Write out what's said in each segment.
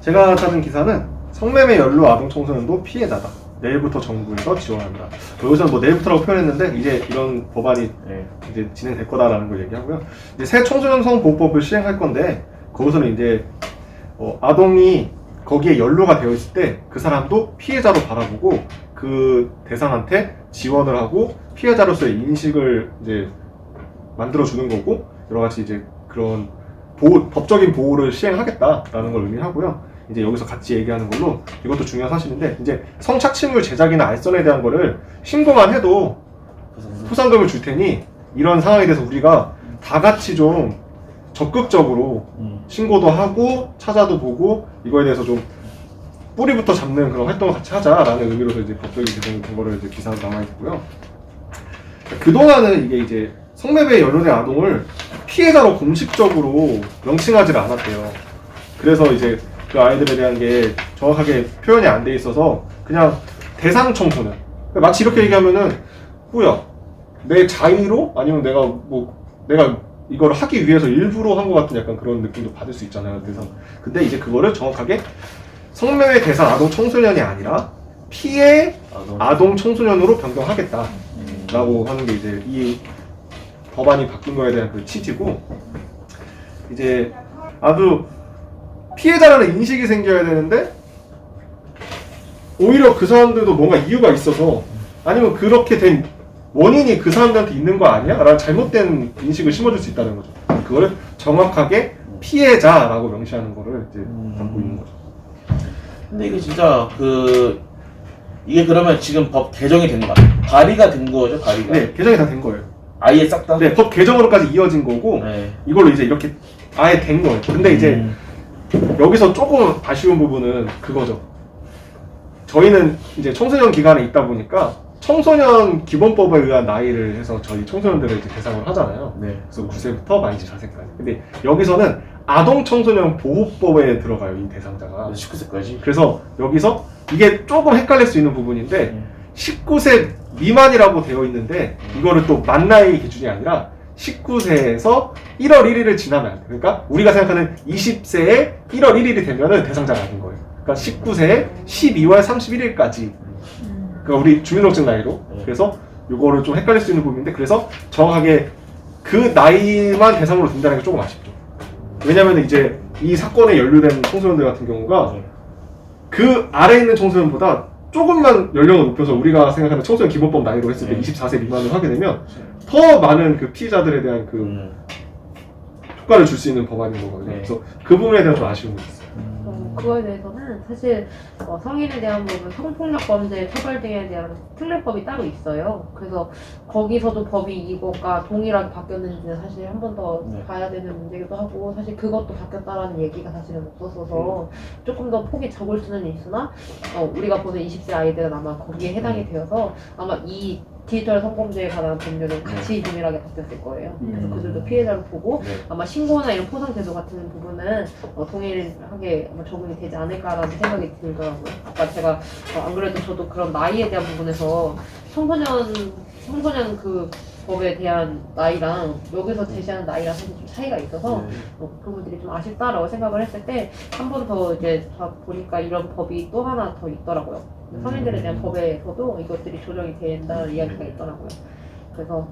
제가 찾은 기사는 성매매 연루 아동 청소년도 피해자다. 내일부터 정부에서 지원한다. 여기서는 뭐 내일부터라고 표현했는데 이제 이런 법안이 이제 진행될 거다라는 걸 얘기하고요. 이제 새 청소년 성보호법을 시행할 건데 거기서는 이제 아동이 거기에 연루가 되어 있을 때 그 사람도 피해자로 바라보고 그 대상한테 지원을 하고 피해자로서의 인식을 이제 만들어 주는 거고 여러 가지 이제 그런 법적인 보호를 시행하겠다라는 걸 의미하고요. 이제 여기서 같이 얘기하는 걸로 이것도 중요한 사실인데 이제 성착취물 제작이나 알선에 대한 거를 신고만 해도 포상금을 줄 테니 이런 상황에 대해서 우리가 다 같이 좀 적극적으로 신고도 하고 찾아도 보고 이거에 대해서 좀 뿌리부터 잡는 그런 활동을 같이 하자라는 의미로서 이제 법적인 된 거를 이제 기사로 나와 있고요. 그동안은 이게 이제 성매매에 연루된 아동을 피해자로 공식적으로 명칭하지를 않았대요. 그래서 이제 그 아이들에 대한 게 정확하게 표현이 안 돼 있어서 그냥 대상 청소년. 마치 이렇게 얘기하면은 뭐야 내 자의로 아니면 내가 이걸 하기 위해서 일부러 한 것 같은 약간 그런 느낌도 받을 수 있잖아요. 대상. 근데 이제 그거를 정확하게 성매매 대상 아동 청소년이 아니라 피해 아동 청소년으로 변경하겠다라고 하는 게 이제 이 법안이 바뀐 거에 대한 그 취지고 이제 아주 피해자라는 인식이 생겨야 되는데 오히려 그 사람들도 뭔가 이유가 있어서 아니면 그렇게 된 원인이 그 사람들한테 있는 거 아니야? 라는 잘못된 인식을 심어줄 수 있다는 거죠. 그거를 정확하게 피해자라고 명시하는 거를 이제 담고 있는 거죠. 근데 이게 진짜 이게 그러면 지금 법 개정이 된 거 같아요. 발의가 된 거죠, 발의가? 네, 개정이 다 된 거예요. 아예 싹 다? 네, 법 개정으로까지 이어진 거고 이걸로 이제 이렇게 아예 된 거예요. 근데 이제 여기서 조금 아쉬운 부분은 그거죠. 저희는 이제 청소년 기간에 있다 보니까 청소년 기본법에 의한 나이를 해서 저희 청소년들을 이제 대상으로 하잖아요. 그래서 9세부터 만 24세까지. 근데 여기서는 아동 청소년 보호법에 들어가요, 이 대상자가. 19세까지. 그래서 여기서 이게 조금 헷갈릴 수 있는 부분인데 19세 미만이라고 되어 있는데 이거를 또 만 나이 기준이 아니라 19세에서 1월 1일을 지나면 안 돼. 그러니까 우리가 생각하는 20세에 1월 1일이 되면은 대상자가 아닌 거예요. 그러니까 19세에 12월 31일까지. 그러니까 우리 주민등록증 나이로. 그래서 이거를 좀 헷갈릴 수 있는 부분인데 그래서 정확하게 그 나이만 대상으로 둔다는 게 조금 아쉽죠. 왜냐면 이제 이 사건에 연루된 청소년들 같은 경우가 그 아래에 있는 청소년보다 조금만 연령을 높여서 우리가 생각하는 청소년 기본법 나이로 했을 때 24세 미만을 하게 되면 더 많은 그 피해자들에 대한 그 효과를 줄 수 있는 법안인 거거든요. 그래서 그 부분에 대한 좀 아쉬움이 있어요. 그거에 대해서는 사실 성인에 대한 부분, 성폭력 범죄 처벌 등에 대한 특례법이 따로 있어요. 그래서 거기서도 법이 이거가 동일하게 바뀌었는지는 사실 한 번 더 봐야 되는 문제기도 하고 사실 그것도 바뀌었다라는 얘기가 사실은 없었어서 조금 더 폭이 적을 수는 있으나 우리가 보는 20세 아이들은 아마 거기에 해당이 되어서 아마 이 디지털 성범죄에 관한 법률은 같이 동일하게 바뀌었을 거예요. 그래서 그들도 피해자로 보고 아마 신고나 이런 포상 제도 같은 부분은 동일하게 아마 적용이 되지 않을까라는 생각이 들더라고요. 아까 제가 안 그래도 저도 그런 나이에 대한 부분에서 청소년 그 법에 대한 나이랑 여기서 제시하는 나이랑 사실 좀 차이가 있어서 그 부분들이 좀 아쉽다라고 생각을 했을 때 한 번 더 이제 보니까 이런 법이 또 하나 더 있더라고요. 성인들에 대한 법에서도 이것들이 조정이 된다는 이야기가 있더라고요. 그래서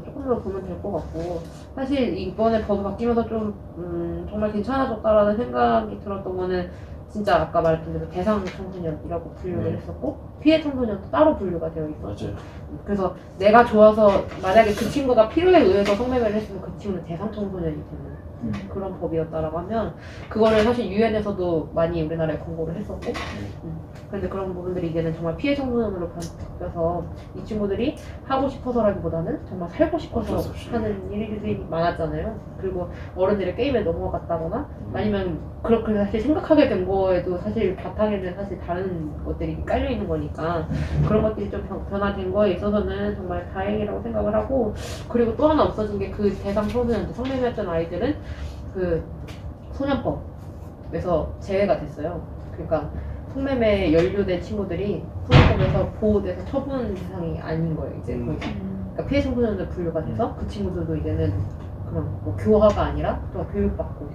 조금 더 보면 될 것 같고 사실 이번에 법이 바뀌면서 좀 정말 괜찮아졌다라는 생각이 들었던 거는 진짜 아까 말했던 대로 대상 청소년이라고 분류를 했었고 피해 청소년도 따로 분류가 되어 있었고 그래서 내가 좋아서 만약에 그 친구가 필요에 의해서 성매매를 했으면 그 친구는 대상 청소년이 되는 그런 법이었다라고 하면 그거를 사실 유엔에서도 많이 우리나라에 권고를 했었고 그런데 그런 부분들이 이제는 정말 피해 청소년으로 바뀌어서 이 친구들이 하고 싶어서라기보다는 정말 살고 싶어서 어쩔 수 없이. 하는 일들이 많았잖아요. 그리고 어른들의 게임에 넘어갔다거나 아니면 그렇게 사실 생각하게 된 거에도 사실 바탕에는 사실 다른 것들이 깔려 있는 거니까 그런 것들이 좀 변화된 거에 있어서는 정말 다행이라고 생각을 하고 그리고 또 하나 없어진 게 그 대상 청소년 성매매했던 아이들은 그 소년법에서 제외가 됐어요. 그러니까 성매매에 연루된 친구들이 소년법에서 보호돼서 처분 대상이 아닌 거예요. 이제 거의. 그러니까 피해 청소년들 분류가 돼서 그 친구들도 이제는 그런 뭐 교화가 아니라 또 교육받고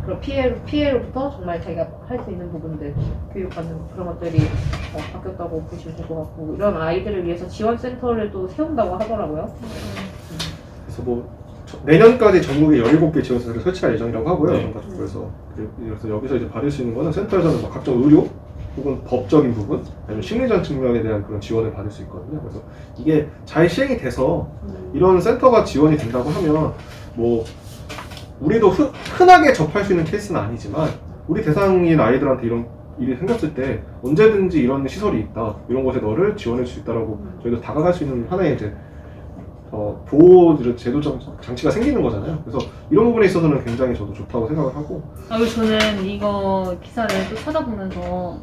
그런 피해로부터 정말 자기가 할 수 있는 부분들 교육받는 그런 것들이 바뀌었다고 보시면 될 것 같고 이런 아이들을 위해서 지원센터를 또 세운다고 하더라고요. 그래서 뭐 내년까지 전국에 17개 지원센터를 설치할 예정이라고 하고요. 네. 그래서 여기서 이제 받을 수 있는 거는 센터에서는 뭐 각종 의료 혹은 법적인 부분 아니면 심리적 측면에 대한 그런 지원을 받을 수 있거든요. 그래서 이게 잘 시행이 돼서 이런 센터가 지원이 된다고 하면 뭐 우리도 흔하게 접할 수 있는 케이스는 아니지만 우리 대상인 아이들한테 이런 일이 생겼을 때 언제든지 이런 시설이 있다, 이런 곳에 너를 지원할 수 있다라고 저희도 다가갈 수 있는 하나의 이제 보호 제도적 장치가 생기는 거잖아요. 그래서 이런 부분에 있어서는 굉장히 저도 좋다고 생각을 하고. 그리고 저는 이거 기사를 또 찾아보면서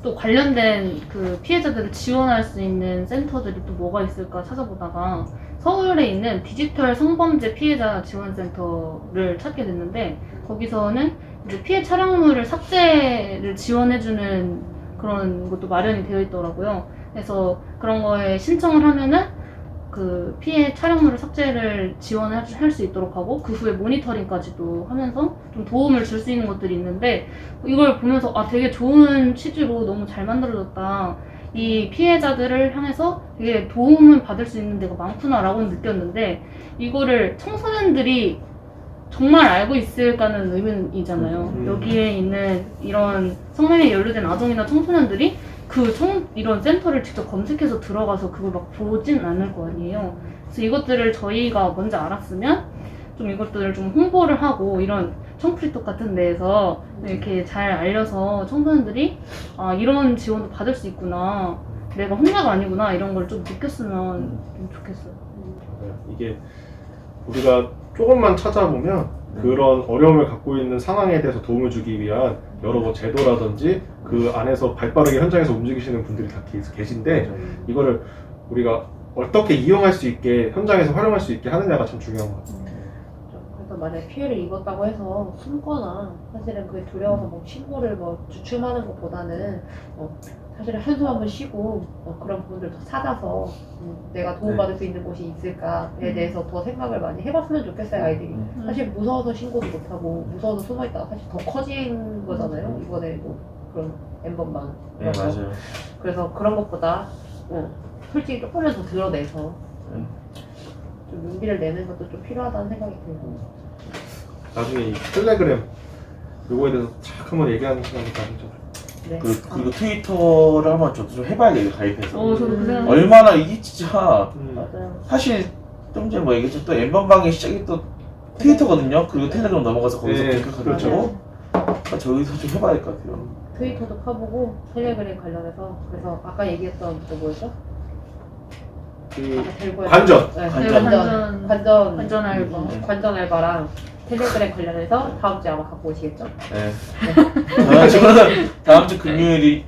또 관련된 그 피해자들을 지원할 수 있는 센터들이 또 뭐가 있을까 찾아보다가 서울에 있는 디지털 성범죄 피해자 지원센터를 찾게 됐는데 거기서는 이제 피해 촬영물을 삭제를 지원해주는 그런 것도 마련이 되어 있더라고요. 그래서 그런 거에 신청을 하면은 그 피해 촬영물을 삭제를 지원할 수 있도록 하고 그 후에 모니터링까지도 하면서 좀 도움을 줄 수 있는 것들이 있는데 이걸 보면서 아 되게 좋은 취지로 너무 잘 만들어졌다. 이 피해자들을 향해서 되게 도움을 받을 수 있는 데가 많구나라고 느꼈는데 이거를 청소년들이 정말 알고 있을까는 의문이잖아요. 여기에 있는 이런 성매매에 연루된 아동이나 청소년들이 이런 센터를 직접 검색해서 들어가서 그걸 막 보진 않을 거 아니에요. 그래서 이것들을 저희가 먼저 알았으면 좀 이것들을 좀 홍보를 하고 이런 청프리톡 같은 데에서 이렇게 잘 알려서 청소년들이 아 이런 지원도 받을 수 있구나, 내가 혼자가 아니구나 이런 걸 좀 느꼈으면 좀 좋겠어요. 이게 우리가 조금만 찾아보면 그런 어려움을 갖고 있는 상황에 대해서 도움을 주기 위한 여러 뭐 제도라든지 그 안에서 발빠르게 현장에서 움직이시는 분들이 다 계신데 이거를 우리가 어떻게 이용할 수 있게 현장에서 활용할 수 있게 하느냐가 참 중요한 것 같아요. 그래서 만약에 피해를 입었다고 해서 숨거나 사실은 그게 두려워서 뭐 신고를 뭐 주춤하는 것보다는 사실은 한숨 한번 쉬고 그런 부분들도 찾아서 내가 도움받을 수 있는 곳이 있을까에 대해서 더 생각을 많이 해봤으면 좋겠어요. 아이들이 사실 무서워서 신고도 못하고 무서워서 숨어있다가 사실 더 커진 거잖아요. 이번에도 그런 엠번방 네, 맞아요. 그래서 그런 것보다 솔직히 조금만 더 드러내서 좀 용기를 내는 것도 좀 필요하다는 생각이 들고 나중에 이 텔레그램 요거에 대해서 착 한번 얘기하는 시간이 가지죠. 네. 그리고 트위터를 한번 저도 좀 해봐야겠어요, 가입해서. 저도 그 생각. 얼마나 이게 진짜 맞아요. 사실 좀 전에 뭐 얘기했죠. 또 엠번방의 시작이 또 트위터거든요. 그리고 텔레그램 넘어가서 거기서 네, 검색하고 그렇죠. 그러니까 저기서 좀 해봐야 될 것 같아요. 트위터도 파보고 텔레그램 관련해서 그래서 아까 얘기했던 또 뭐였죠? 그 아까 들고 관전. 네, 관전. 관전 알바. 관전 알바랑 텔레그램 관련해서 다음 주에 아마 갖고 오시겠죠? 네. 저는 다음 주 금요일이